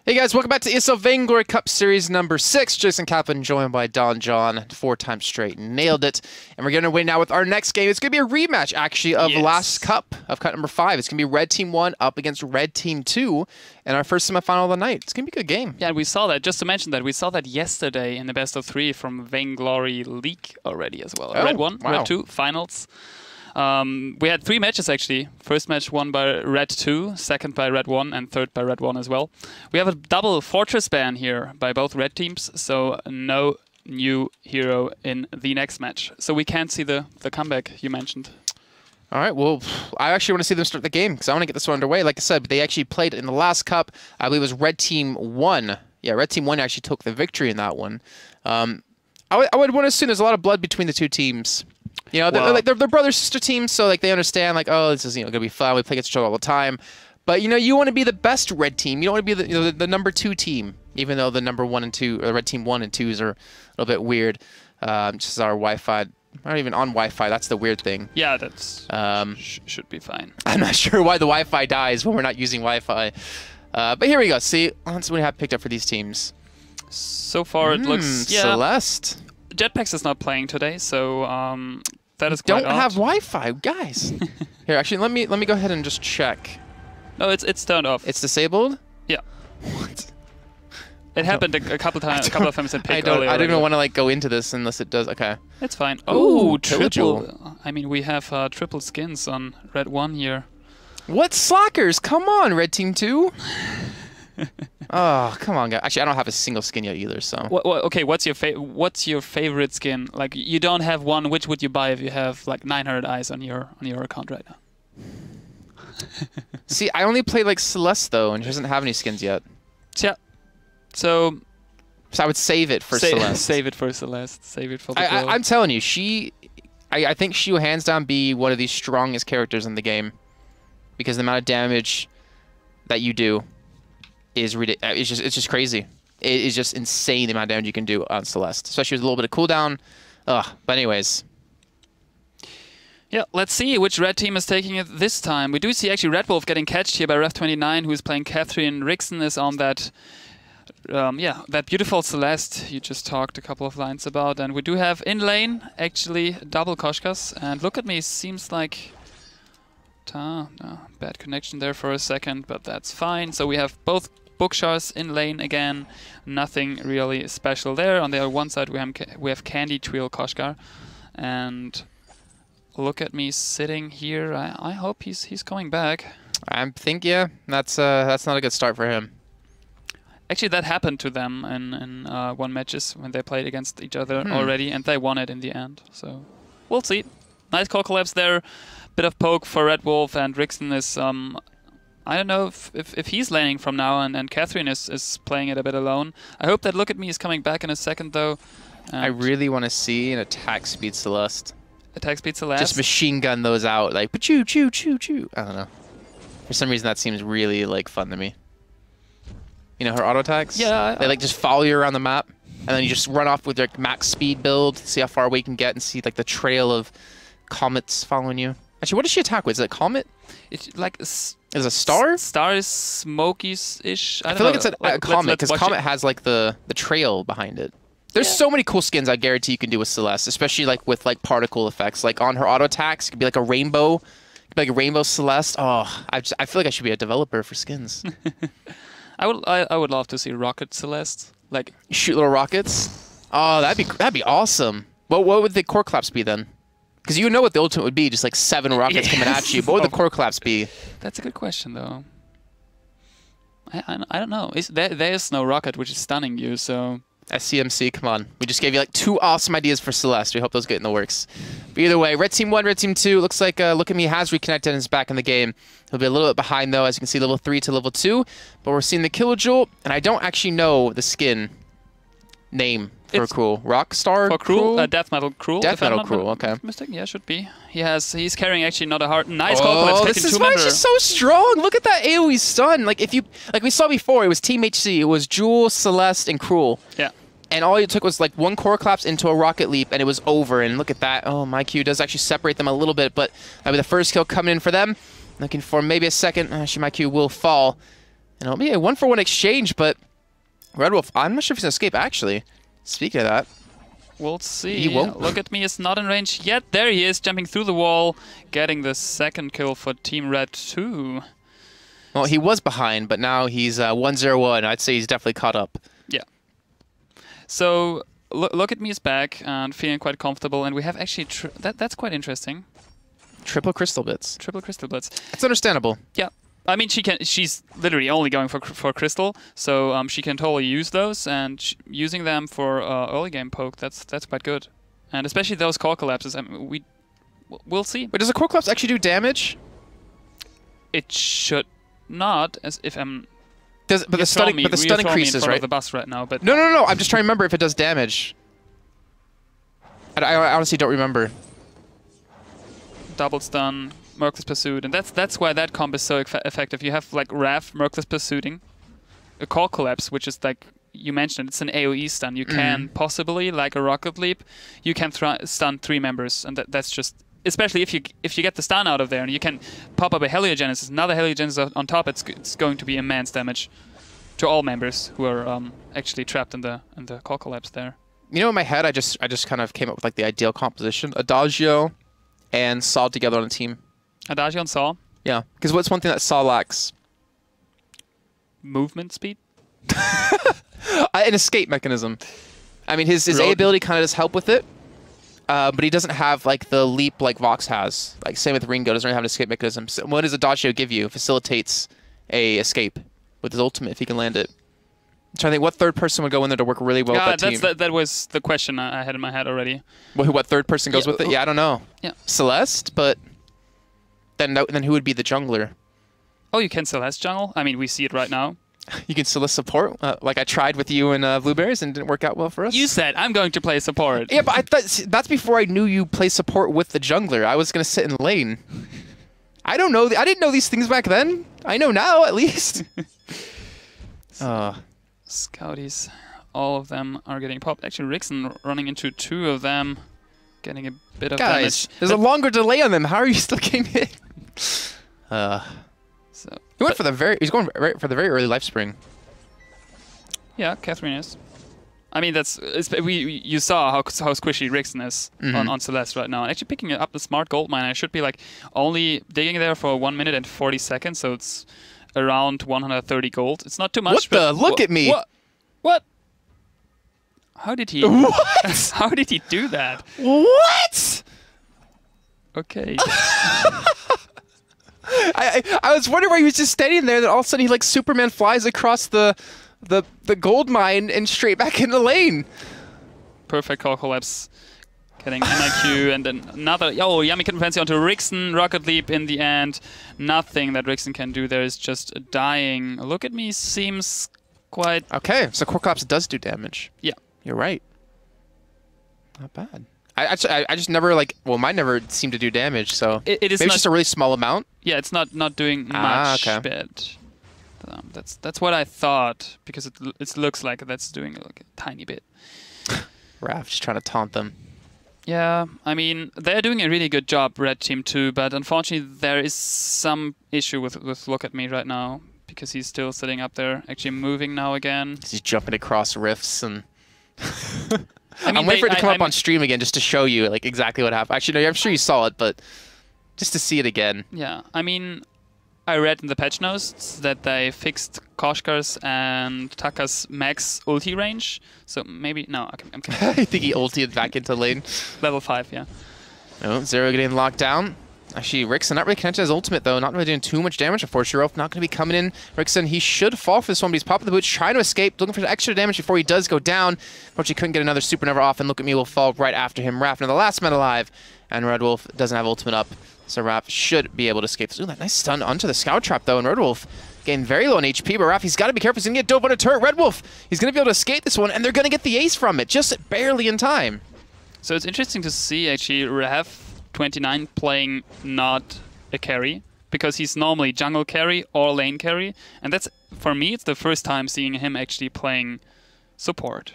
Hey guys, welcome back to ESL Vainglory Cup Series number 6. Jason Kaplan joined by Don John, 4 times straight, nailed it. And we're going to win now with our next game. It's going to be a rematch, actually, of last cup, of cup number 5. It's going to be Red Team 1 up against Red Team 2 in our first semifinal of the night. It's going to be a good game. Yeah, and we saw that, just to mention that, we saw that yesterday in the best of 3 from Vainglory League already as well. Oh, Red 1, wow. Red 2, finals. We had 3 matches actually. First match won by Red 2, second by Red 1, and third by Red 1 as well. We have a double fortress ban here by both red teams, so no new hero in the next match. So we can't see the comeback you mentioned. All right, well, I actually want to see them start the game because I want to get this one underway. Like I said, they actually played in the last cup. I believe it was Red Team 1. Yeah, Red Team 1 actually took the victory in that one. I would want to assume there's a lot of blood between the two teams. You know, they're brother sister teams, so like they understand like, oh, this is gonna be fun. We play against each other all the time, but you want to be the best red team. You don't want to be the number 2 team, even though the number 1 and 2 or red team 1 and 2s are a little bit weird. Just our Wi-Fi. Not even on Wi-Fi. That's the weird thing. Yeah, that's should be fine. I'm not sure why the Wi-Fi dies when we're not using Wi-Fi. But here we go. See, that's what we have picked up for these teams. So far, it looks Celeste. Jetpacks is not playing today, so that is quite Don't have Wi-Fi, guys. Here, actually, let me go ahead and just check. No, it's turned off. It's disabled. Yeah. What? It happened a couple of times in pick earlier. I don't even want to like go into this unless it does. Okay. It's fine. Ooh, Oh, triple. I mean, we have triple skins on Red 1 here. What slackers? Come on, Red Team 2. Oh, come on, guys. Actually, I don't have a single skin yet either, so. Okay, what's your favorite skin? Like, you don't have one. Which would you buy if you have like 900 eyes on your account right now? See, I only played like Celeste though, and she doesn't have any skins yet. Yeah. So I would save it for Celeste. Save it for Celeste. Save it for the girl. I'm telling you, I think she will hands down be one of the strongest characters in the game, because the amount of damage that you do is it's just crazy. It is just insane the amount of damage you can do on Celeste, especially with a little bit of cooldown. Ugh. But anyways. Yeah, let's see which red team is taking it this time. We do see actually Red Wolf getting catched here by Ref29, who is playing Catherine. Rixon is on that, that beautiful Celeste you just talked a couple of lines about. And we do have in lane actually double Koshkas. And look at me, seems like bad connection there for a second, but that's fine. So we have both Bookshars in lane again. Nothing really special there. On the other one side we have Candy Twill Koshkar, and look at me sitting here. I hope he's coming back. I think that's not a good start for him. Actually, that happened to them in one matches when they played against each other already, and they won it in the end. So we'll see. Nice call collapse there. Bit of poke for Red Wolf, and Rixon is I don't know if he's laning from now, and Catherine is playing it a bit alone. I hope that Look at Me is coming back in a second though. I really want to see an attack speed Celeste. Attack speed Celeste. Just machine gun those out, like choo choo choo choo. I don't know. For some reason, that seems really like fun to me. You know her auto attacks? Yeah. They like just follow you around the map, and then you just run off with your max speed build, see how far away you can get, and see like the trail of comets following you. Actually, what does she attack with? Is it a comet? It's like is it a star? Star is smokies-ish. I feel like it's a comet, because comet has like the trail behind it. There's so many cool skins I guarantee you can do with Celeste, especially like with like particle effects. Like on her auto attacks, it could be like a rainbow. It could be like a rainbow Celeste. Oh, I feel like I should be a developer for skins. I would love to see Rocket Celeste. Like shoot little rockets. Oh, that'd be awesome. What would the core collapse be then? Because you know what the ultimate would be, just like 7 rockets coming at you. What would the core collapse be? That's a good question though. I don't know. There is no rocket which is stunning you, so. SCMC, come on. We just gave you like 2 awesome ideas for Celeste. We hope those get in the works. But either way, Red Team 1, Red Team 2, looks like Look at Me has reconnected and is back in the game. He'll be a little bit behind though, as you can see, level 3 to level 2. But we're seeing the Kilojoule, and I don't actually know the skin name for Cruel. Rockstar for Cruel? Death Metal Cruel. Death Metal Cruel, okay. Mistaken? Yeah, should be. He's carrying actually not a hard. Nice call collapse. This is why she's so strong. Look at that AoE stun. Like we saw before, it was Team HC. It was Jewel, Celeste, and Cruel. Yeah. And all it took was like 1 core collapse into a rocket leap, and it was over. And look at that. Oh, my Q does actually separate them a little bit, but that'll be the first kill coming in for them. Looking for maybe a second. Actually, my Q will fall. And it'll be a 1-for-1 exchange, but Red Wolf, I'm not sure if he's going to escape, actually. Speaking of that. We'll see. He won't. Look at me is not in range yet. There he is, jumping through the wall, getting the second kill for Team Red 2. Well, he was behind, but now he's 1-0-1. I'd say he's definitely caught up. Yeah. So, look at me is back and feeling quite comfortable, and we have actually... that's quite interesting. Triple crystal bits. Triple crystal bits. It's understandable. Yeah. I mean, she's literally only going for crystal, so she can totally use those, and using them for early game poke, that's quite good. And especially those core collapses, I mean, we'll see. Wait, does a core collapse actually do damage? It should not, as if I'm... But the stun increases, right? Of the bus right now, but No. I'm just trying to remember if it does damage. I honestly don't remember. Double stun, Merciless Pursuit, and that's why that comp is so effective. You have like Wrath, Merciless Pursuiting, a Core Collapse, which is like you mentioned, it's an AoE stun. You can possibly, like a Rocket Leap, you can stun 3 members, and that's just, especially if you get the stun out of there, and you can pop up a Heliogenesis, another Heliogenesis on top. It's going to be immense damage to all members who are actually trapped in the Core Collapse there. You know, in my head, I just kind of came up with like the ideal composition: Adagio and Saw together on a team. Adagio and Saw? Yeah, because what's one thing that Saw lacks? Movement speed? An escape mechanism. I mean, his A ability kind of does help with it, but he doesn't have like the leap like Vox has. Like same with Ringo, doesn't really have an escape mechanism. So what does Adagio give you? Facilitates a escape with his ultimate if he can land it. I'm trying to think what third person would go in there to work really well with that team. That was the question I had in my head already. What third person goes with it? Yeah, I don't know. Yeah. Celeste, but then who would be the jungler? Oh, you can Celeste jungle? I mean, we see it right now. You can Celeste support, like I tried with you and Blueberries and it didn't work out well for us. You said, I'm going to play support. Yeah, but I thought that's before I knew you play support with the jungler. I was going to sit in lane. I don't know. I didn't know these things back then. I know now, at least. Scouties, all of them are getting popped. Actually, Rixen running into 2 of them, getting a bit of damage. There's a longer delay on them. How are you still getting hit? So he went for the very. He's going for the very early life spring. Yeah, Catherine is. I mean, you saw how squishy Rixen is on Celeste right now. Actually, picking up the smart gold mine, I should be like only digging there for 1 minute and 40 seconds, so it's around 130 gold. It's not too much. What the? Look at me. What? How did he? What? How did he do that? What? Okay. I was wondering why he was just standing there. Then all of a sudden he like Superman flies across the gold mine and straight back into lane. Perfect Core Collapse. Getting NIQ and then another Yummy Kitten Fancy onto Rixen. Rocket Leap in the end. Nothing that Rixen can do there is just dying. Look at me seems quite... Okay, so Core Collapse does do damage. Yeah. You're right. Not bad. I just never like... Well, mine never seemed to do damage, so... It is maybe it's just a really small amount? Yeah, it's not doing much bit. That's what I thought, because it looks like that's doing like a tiny bit. Raph just trying to taunt them. Yeah, I mean, they're doing a really good job, Red Team 2, but unfortunately there is some issue with Look at Me right now, because he's still sitting up there, actually moving now again. He's jumping across rifts and... I mean, I'm waiting for it to come up on stream again just to show you like exactly what happened. Actually, no, I'm sure you saw it, but just to see it again. Yeah, I mean, I read in the patch notes that they fixed Koshkar's and Taka's max ulti range, so maybe... No, I'm kidding. I think he ultied back into lane. Level 5, yeah. No, Zero getting locked down. Actually, Rixen not really connected his ultimate, though. Not really doing too much damage. Unfortunately, Rolf not going to be coming in. Rixen, he should fall for this one, but he's popping the boots, trying to escape, looking for extra damage before he does go down. Unfortunately, couldn't get another supernova off, and Look at Me will fall right after him. Raph, now the last man alive, and Red Wolf doesn't have ultimate up, so Raph should be able to escape. Ooh, that nice stun onto the Scout Trap, though, and Red Wolf getting very low on HP, but Raph, he's got to be careful. He's going to get dove on a turret. Red Wolf, he's going to be able to escape this one, and they're going to get the ace from it, just barely in time. So it's interesting to see, actually, Raph 29 playing not a carry, because he's normally jungle carry or lane carry, and that's, for me, it's the first time seeing him actually playing support.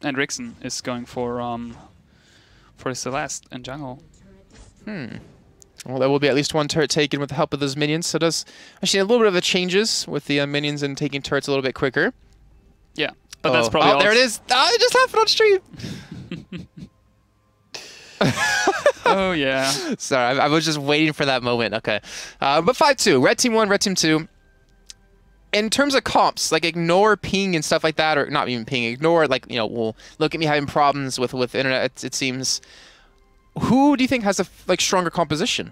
And Rixen is going for Celeste and jungle. Well, there will be at least one turret taken with the help of those minions. So does actually a little bit of the changes with the minions and taking turrets a little bit quicker. Yeah, but that's probably there it is. Oh, it just happened on stream. Oh, yeah. Sorry, I was just waiting for that moment. Okay. But 5-2. Red team 1, red team 2. In terms of comps, like ignore ping and stuff like that, or not even ping, ignore, like, you know, well, look at me having problems with internet, it seems. Who do you think has a stronger composition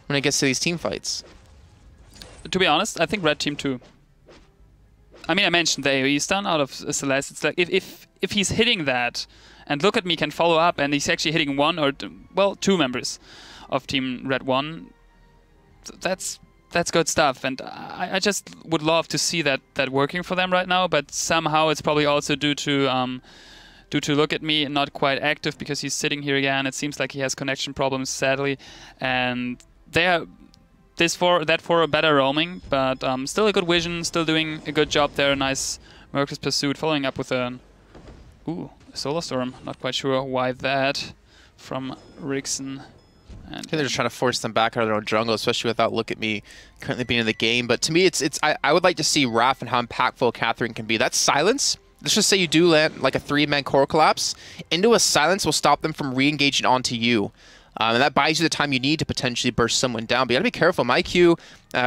when it gets to these team fights? To be honest, I think red team 2. I mean, I mentioned the AoE stun out of Celeste. It's like if he's hitting that, and Look at Me can follow up, and he's actually hitting one or two members of Team Red 1, that's good stuff. And I just would love to see that working for them right now. But somehow it's probably also due to Look at Me not quite active because he's sitting here again. It seems like he has connection problems, sadly, and they are. That for a better roaming, but still a good vision, still doing a good job there. Nice Mercus Pursuit, following up with a Solar Storm. Not quite sure why that from Rixen. And I think they're just trying to force them back out of their own jungle, especially without Look at Me currently being in the game. But to me, I would like to see Raph and how impactful Catherine can be. That silence. Let's just say you do land like a 3-man core collapse. Into a silence will stop them from re-engaging onto you. And that buys you the time you need to potentially burst someone down. But you gotta be careful. MyQ,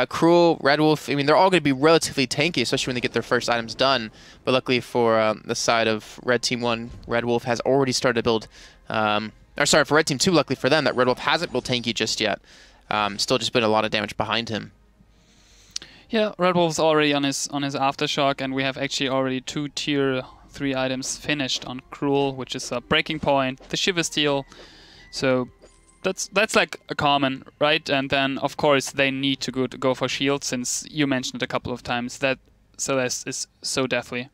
Cruel, Red Wolf, I mean, they're all gonna be relatively tanky, especially when they get their first items done. But luckily for the side of Red Team 1, Red Wolf has already started to build... or sorry, for Red Team 2, luckily for them, that Red Wolf hasn't built tanky just yet. Still just been a lot of damage behind him. Yeah, Red Wolf's already on his Aftershock, and we have actually already 2 tier 3 items finished on Cruel, which is a Breaking Point, the Shiver Steel. So... That's like a common, right? And then, of course, they need to go for shield, since you mentioned it a couple of times that Celeste is so deathly.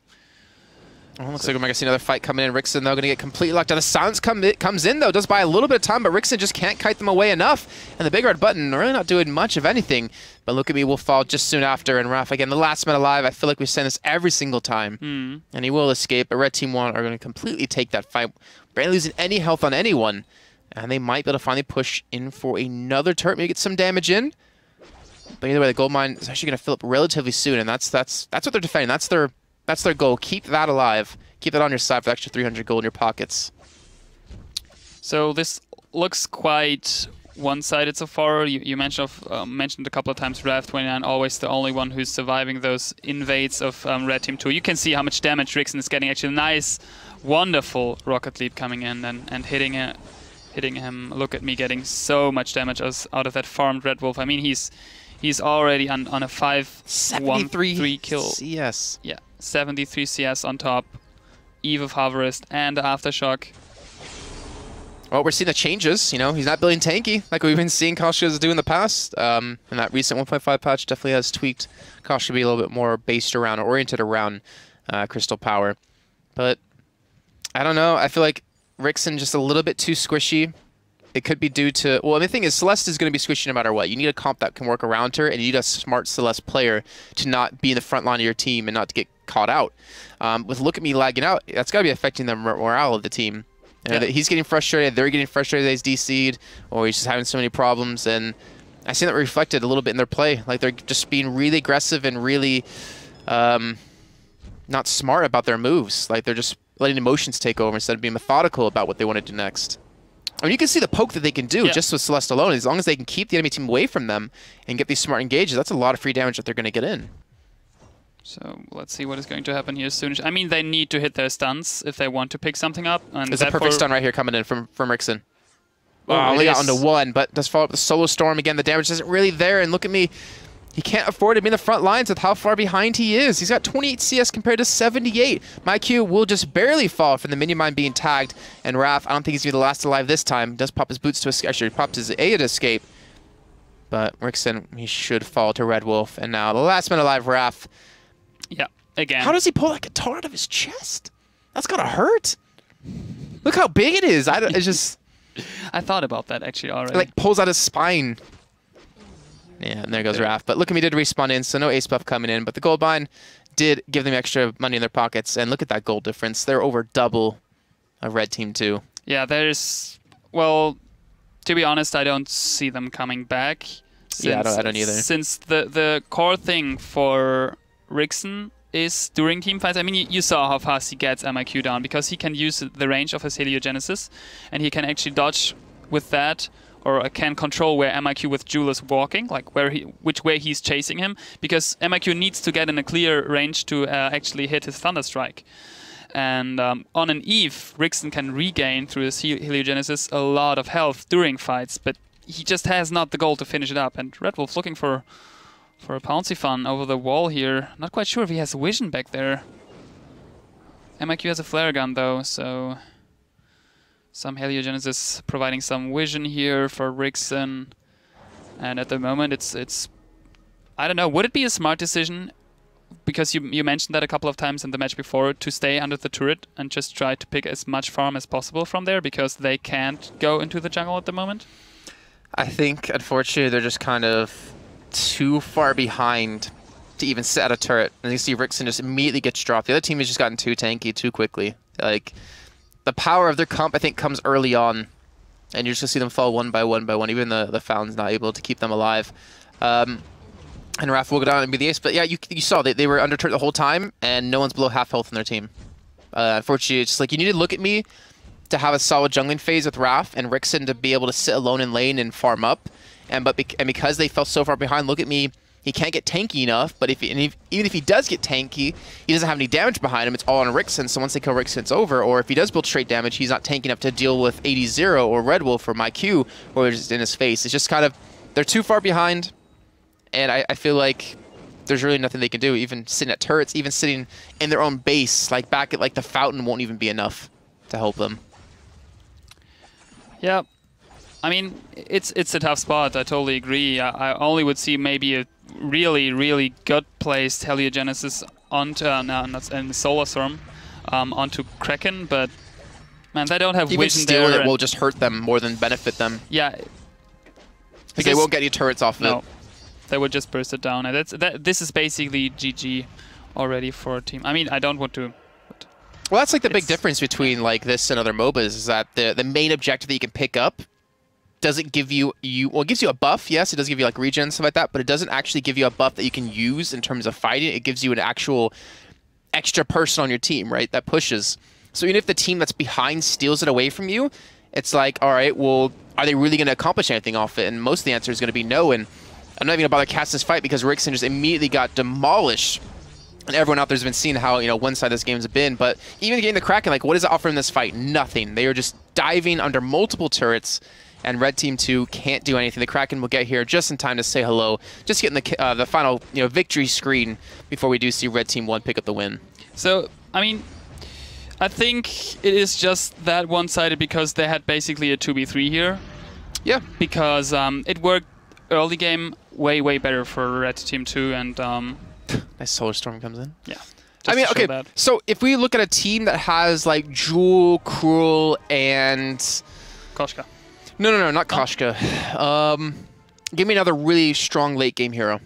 Oh, looks like we're going to see another fight coming in. Rixen, though, going to get completely locked down. The silence comes in, though. Does buy a little bit of time, but Rixen just can't kite them away enough. And the big red button really not doing much of anything. But Look at Me will fall just soon after. And Raph, again, the last man alive. I feel like we send this every single time. And he will escape. But Red Team 1 are going to completely take that fight. Barely losing any health on anyone. And they might be able to finally push in for another turret, maybe get some damage in. But either way, the gold mine is actually going to fill up relatively soon, and that's what they're defending. That's their goal. Keep that alive. Keep that on your side for the extra 300 gold in your pockets. So this looks quite one-sided so far. You mentioned a couple of times Rav29, always the only one who's surviving those invades of Red Team 2. You can see how much damage Rixen is getting. Actually, nice, wonderful Rocket Leap coming in and hitting it. Hitting him. Look at Me getting so much damage out of that farmed Red Wolf. I mean, he's already on a 5-1-3 kill. CS. Yeah, 73 CS on top. Eve of Harvest and Aftershock. Well, we're seeing the changes. You know, he's not building tanky like we've been seeing Koshka do in the past. And that recent 1.5 patch definitely has tweaked Koshka to be a little bit more based around, or oriented around Crystal Power. But I don't know. I feel like Rixen just a little bit too squishy. It could be due to... Well, the thing is, Celeste is going to be squishy no matter what. You need a comp that can work around her, and you need a smart Celeste player to not be in the front line of your team and not to get caught out. With Look at Me lagging out, that's got to be affecting the morale of the team. You know, he's getting frustrated, they're getting frustrated that he's DC'd, or he's just having so many problems, and I see that reflected a little bit in their play. Like, they're just being really aggressive and really not smart about their moves. Like, they're just letting emotions take over instead of being methodical about what they want to do next. I mean, you can see the poke that they can do just with Celeste alone. As long as they can keep the enemy team away from them and get these smart engages, that's a lot of free damage that they're going to get in. So let's see what is going to happen here soon. I mean, they need to hit their stuns if they want to pick something up. And there's a perfect stun right here coming in from Rixen. Oh, only got onto one, but does follow up the Solar Storm again. The damage isn't really there, and Look at Me. He can't afford to be in the front lines with how far behind he is. He's got 28 CS compared to 78. MyQ will just barely fall from the minion mine being tagged. And Raph, I don't think he's going to be the last alive this time. Does pop his boots to escape. Actually, he popped his A to escape. But Rixen, he should fall to Red Wolf. And now the last man alive, Raph. Yeah, again. How does he pull that guitar out of his chest? That's got to hurt. Look how big it is. It's just... I thought about that actually already. It like pulls out his spine. Yeah, and there goes Raph. But Look at Me did respawn in, so no ace buff coming in. But the gold mine did give them extra money in their pockets. And look at that gold difference. They're over double of Red Team 2. Yeah, there's... Well, To be honest, I don't see them coming back. Yeah, I don't either. Since the core thing for Rixen is during team fights. I mean, you saw how fast he gets MIQ down because he can use the range of his Heliogenesis, and he can actually dodge with that, or can control where MIQ with Jewel is walking, like which way he's chasing him, because MIQ needs to get in a clear range to actually hit his Thunder Strike. And on an Eve, Rixen can regain through his Heliogenesis a lot of health during fights, but he just has not the goal to finish it up. And Red Wolf looking for a Pouncy Fun over the wall here. Not quite sure if he has vision back there. MIQ has a flare gun though, so some Heliogenesis providing some vision here for Rixen. And at the moment it's I don't know, would it be a smart decision, because you mentioned that a couple of times in the match before, to stay under the turret and just try to pick as much farm as possible from there, because they can't go into the jungle at the moment? I think, unfortunately, they're just kind of too far behind to even sit at a turret. And you see Rixen just immediately gets dropped. The other team has just gotten too tanky too quickly. Like, the power of their comp, I think, comes early on. And you're just going to see them fall one by one by one. Even the Fountain's not able to keep them alive. And Raph will go down and be the ace. But yeah, you saw they were under turret the whole time, and no one's below half health in their team. Unfortunately, it's just like, you need to look at me to have a solid jungling phase with Raph and Rixen to be able to sit alone in lane and farm up. And because they fell so far behind, look at me, he can't get tanky enough. But even if he does get tanky, he doesn't have any damage behind him. It's all on Rixen. So once they kill Rixen, it's over. Or if he does build straight damage, he's not tanky enough to deal with 80-0 or Red Wolf or MyQ, or just in his face. It's just kind of, they're too far behind. And I feel like there's really nothing they can do. Even sitting at turrets, even sitting in their own base, like back at like the Fountain, won't even be enough to help them. Yeah, I mean, it's a tough spot. I totally agree. I only would see maybe a really good placed Heliogenesis onto and Solar Storm onto Kraken, but man, they don't have even vision still, there. It will just hurt them more than benefit them. Yeah, because they won't get any turrets off of it. They would just burst it down, and this is basically GG already for a team. I mean, I don't want to. Well, that's like the big difference between like this and other MOBAs, is that the main objective that you can pick up doesn't give you well, it gives you a buff, yes, it does give you like regen and stuff like that, but it doesn't actually give you a buff that you can use in terms of fighting. It gives you an actual extra person on your team, right, that pushes. So even if the team that's behind steals it away from you, it's like, all right, well, are they really going to accomplish anything off it? And most of the answer is going to be no, and I'm not even going to bother casting this fight because Rixen just immediately got demolished. And everyone out there's been seeing how, you know, one-sided this game's been, but even getting the Kraken, like, what does it offer in this fight? Nothing. They are just diving under multiple turrets, and Red Team 2 can't do anything. The Kraken will get here just in time to say hello, just getting the final, you know, victory screen before we do see Red Team 1 pick up the win. So, I mean, I think it is just that one-sided because they had basically a 2v3 here. Yeah. Because it worked early game way better for Red Team 2, and nice Solar Storm comes in. Yeah. I mean, okay, so if we look at a team that has like Jewel, Cruel, and Koshka. No, not Koshka. Give me another really strong late game hero.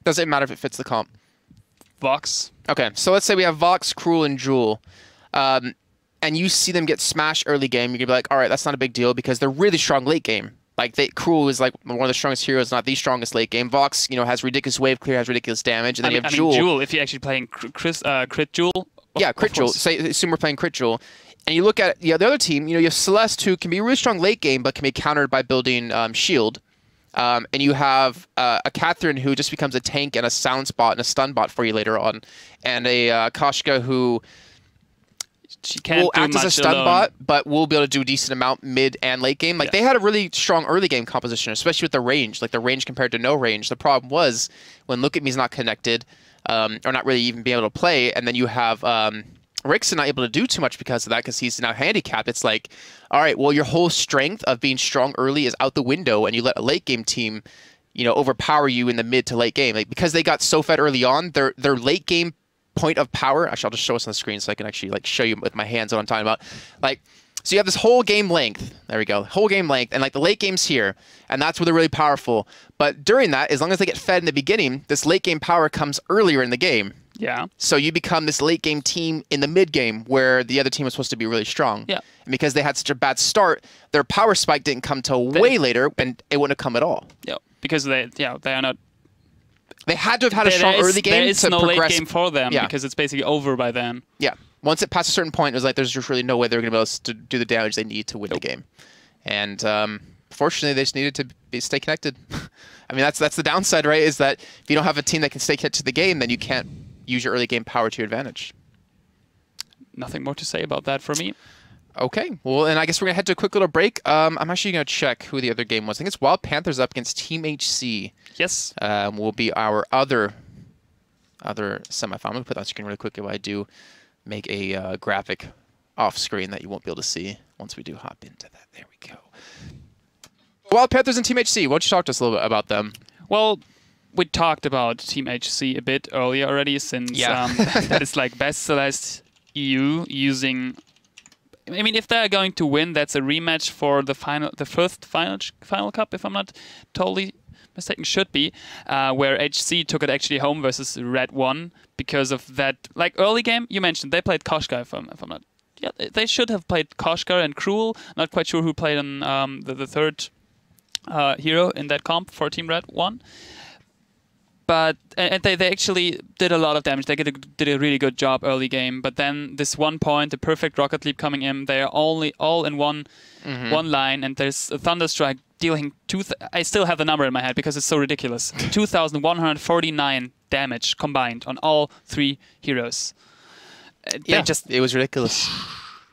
Doesn't matter if it fits the comp. Vox. Okay, so let's say we have Vox, Cruel, and Jewel. And you see them get smashed early game, you're gonna be like, all right, that's not a big deal because they're really strong late game. Like, Cruel is like one of the strongest heroes, not the strongest late game. Vox, you know, has ridiculous wave clear, has ridiculous damage, and then you have Jewel. Jewel, if you're actually playing Crit Jewel. Yeah, Crit Jewel. Assume we're playing Crit Jewel. And you look at the other team, you know, you have Celeste, who can be really strong late game, but can be countered by building Shield. And you have a Catherine, who just becomes a tank and a sound spot and a stun bot for you later on. And a Koshka, who she can't will act as a stun alone. bot, but will be able to do a decent amount mid and late game. Like, they had a really strong early game composition, especially with the range. Like, the range compared to no range. The problem was when Look at Me's not connected, or not really even being able to play, and then you have Rixen not able to do too much because of that, because he's now handicapped. It's like, all right, well, your whole strength of being strong early is out the window, and you let a late game team, you know, overpower you in the mid to late game. Like, because they got so fed early on, their late game point of power. Actually, I'll just show us on the screen so I can actually like show you with my hands what I'm talking about. Like, so you have this whole game length. There we go. Whole game length, and like the late game's here, and that's where they're really powerful. But during that, as long as they get fed in the beginning, this late game power comes earlier in the game. Yeah. So you become this late game team in the mid game where the other team was supposed to be really strong. Yeah. And because they had such a bad start, their power spike didn't come till way later, and it wouldn't have come at all. Yeah. Because they are not. They had to have had a strong early game there is to no progress. late game for them because it's basically over by then. Yeah. Once it passed a certain point, it was like there's just really no way they're going to be able to do the damage they need to win the game. And fortunately, they just needed to stay connected. I mean, that's the downside, right? Is that if you don't have a team that can stay connected to the game, then you can't use your early game power to your advantage. Nothing more to say about that for me. Okay, well, and I guess we're going to head to a quick little break. I'm actually going to check who the other game was. I think it's Wild Panthers up against Team HC. Yes. Will be our other semifinal. I'm going to put that on screen really quickly while I do make a graphic off screen that you won't be able to see once we do hop into that. There we go. Wild Panthers and Team HC. Why don't you talk to us a little bit about them? Well, we talked about Team HC a bit earlier already, since that is like best Celeste EU using. I mean, if they're going to win, that's a rematch for the first final cup, if I'm not totally mistaken, should be, where HC took it actually home versus Red 1 because of that. Like early game, you mentioned they played Koshka, if I'm not. Yeah, they should have played Koshka and Cruel. Not quite sure who played on the third hero in that comp for Team Red 1. But they actually did a lot of damage. They did a really good job early game. But then this 1 point, the perfect rocket leap coming in, they are all in one line, and there's a Thunderstrike dealing I still have the number in my head because it's so ridiculous. 2,149 damage combined on all 3 heroes. It was ridiculous.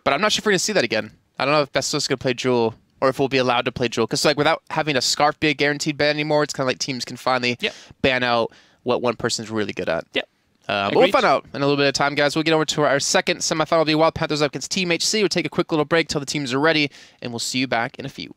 But I'm not sure if we're going to see that again. I don't know if Besto's going to play Jewel, or if we'll be allowed to play Jewel. Because like without having a Scarf be a guaranteed ban anymore, it's kind of like teams can finally ban out what one person's really good at. Yep. But we'll find out in a little bit of time, guys. We'll get over to our second semifinal. It'll be Wild Panthers up against Team HC. We'll take a quick little break till the teams are ready, and we'll see you back in a few.